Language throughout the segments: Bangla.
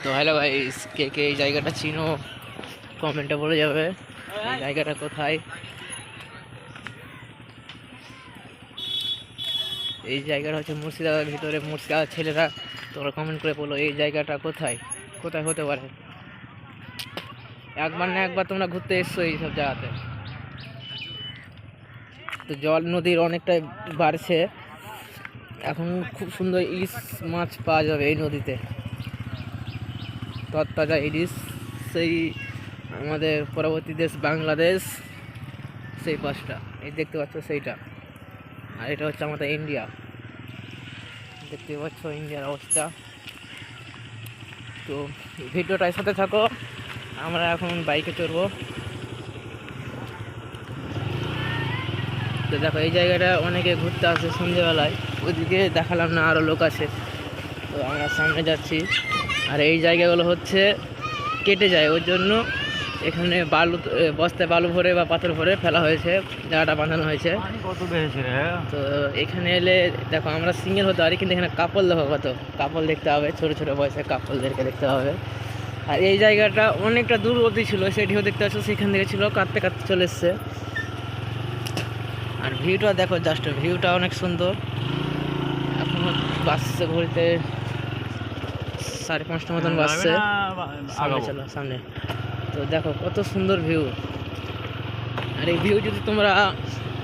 তো হ্যালো গাইস, কে কে এই জায়গাটা চিনো কমেন্টে বলে যাবে এই জায়গাটা কোথায়। এই জায়গাটা হচ্ছে মুর্শিদাবাদের ভিতরে। মুর্শিদাবাদ ছেলেরা তোমরা কমেন্ট করে বলো এই জায়গাটা কোথায় কোথায় হতে পারে। একবার না একবার তোমরা ঘুরতে এসছো এইসব জায়গাতে। তো জল নদীর অনেকটাই বাড়ছে, এখন খুব সুন্দর ইলিশ মাছ পাওয়া যাবে এই নদীতে। তরতাজা ইলিশ, সেই আমাদের পরবর্তী দেশ বাংলাদেশ, সেই পাশটা এই দেখতে পাচ্ছ সেইটা। আর এটা হচ্ছে আমাদের ইন্ডিয়া, দেখতে পাচ্ছ ইন্ডিয়ার অবস্থা। তো ভিডিওটার সাথে থাকো, আমরা এখন বাইকে চড়বো। তো দেখো এই জায়গাটা অনেকে ঘুরতে আসে সন্ধ্যেবেলায়, ওইদিকে দেখালাম না, আরও লোক আছে। তো আমরা সামনে যাচ্ছি, আর এই জায়গাগুলো হচ্ছে কেটে যায়, ওর জন্য এখানে বালু বস্তায় বালু ভরে বা পাথর ভরে ফেলা হয়েছে, জায়গাটা বাঁধানো হয়েছে। তো এখানে এলে দেখো আমরা সিঙ্গেল হতে পারি, কিন্তু এখানে কাপল দেখো, কত কাপল দেখতে হবে, ছোটো ছোটো বয়সে কাপলদেরকে দেখতে হবে। আর এই জায়গাটা অনেকটা দূর অবধি ছিল, সেটিও দেখতে পাচ্ছ, সেখান থেকে ছিল, কাঁদতে কাঁদতে চলে এসছে। আর ভিউটা দেখো, জাস্ট ভিউটা অনেক সুন্দর। এখন বাসছে ঘুরতে 5:30 মতন বাসছে, সামনে চলো সামনে। তো দেখো কত সুন্দর ভিউ। আর এই ভিউ যদি তোমরা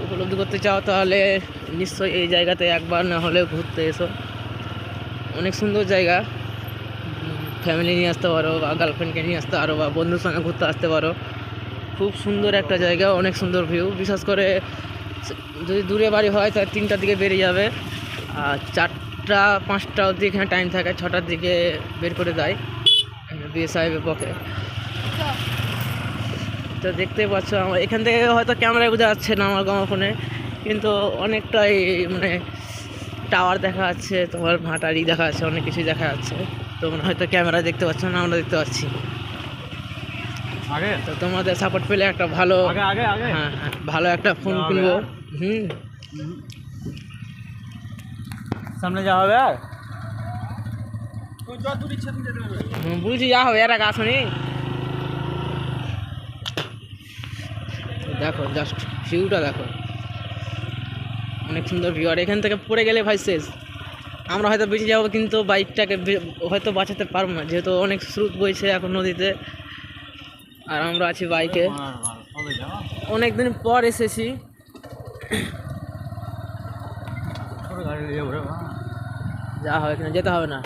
উপলব্ধি করতে চাও তাহলে নিশ্চয়ই এই জায়গাতে একবার না হলে ঘুরতে এসো। অনেক সুন্দর জায়গা, ফ্যামিলি নিয়ে আসতে পারো বা গার্লফ্রেন্ডকে নিয়ে আসতে পারো বা বন্ধুর সঙ্গে ঘুরতে আসতে পারো। খুব সুন্দর একটা জায়গা, অনেক সুন্দর ভিউ। বিশেষ করে যদি দূরে বাড়ি হয় তাহলে 3টার দিকে বেরিয়ে যাবে, আর 4টা 5টা অবধি এখানে টাইম থাকে, 6টার দিকে বের করে দেয় বিয়ে সাহেবের পক্ষে। তো দেখতে পাচ্ছ আমার এখান থেকে হয়তো ক্যামেরায় বোঝা যাচ্ছে না আমার ফোনে, কিন্তু অনেকটাই মানে টাওয়ার দেখা যাচ্ছে, তোমার ভাটারি দেখা যাচ্ছে, অনেক কিছুই দেখা যাচ্ছে। তোমরা হয়তো ক্যামেরায় দেখতে পাচ্ছ না, আমরা দেখতে পাচ্ছি। তো তোমাদের সাপোর্ট পেলে একটা ভালো, হ্যাঁ হ্যাঁ, ভালো একটা ফোন কিনবো। সামনে যাওয়া হবে, আর বুঝছি যা হবে, এর আগে আসনি। দেখো জাস্ট ভিউটা দেখো, অনেক সুন্দর ভিউ। আর এখান থেকে পড়ে গেলে ভাই শেষ, আমরা হয়তো বেঁচে যাবো, কিন্তু বাইকটাকে হয়তো বাঁচাতে পারবো না, যেহেতু অনেক স্রোত বইছে এখন নদীতে। আর আমরা আছি বাইকে, অনেক দিন পর এসেছি। যা হবে এখানে যেতে হবে না।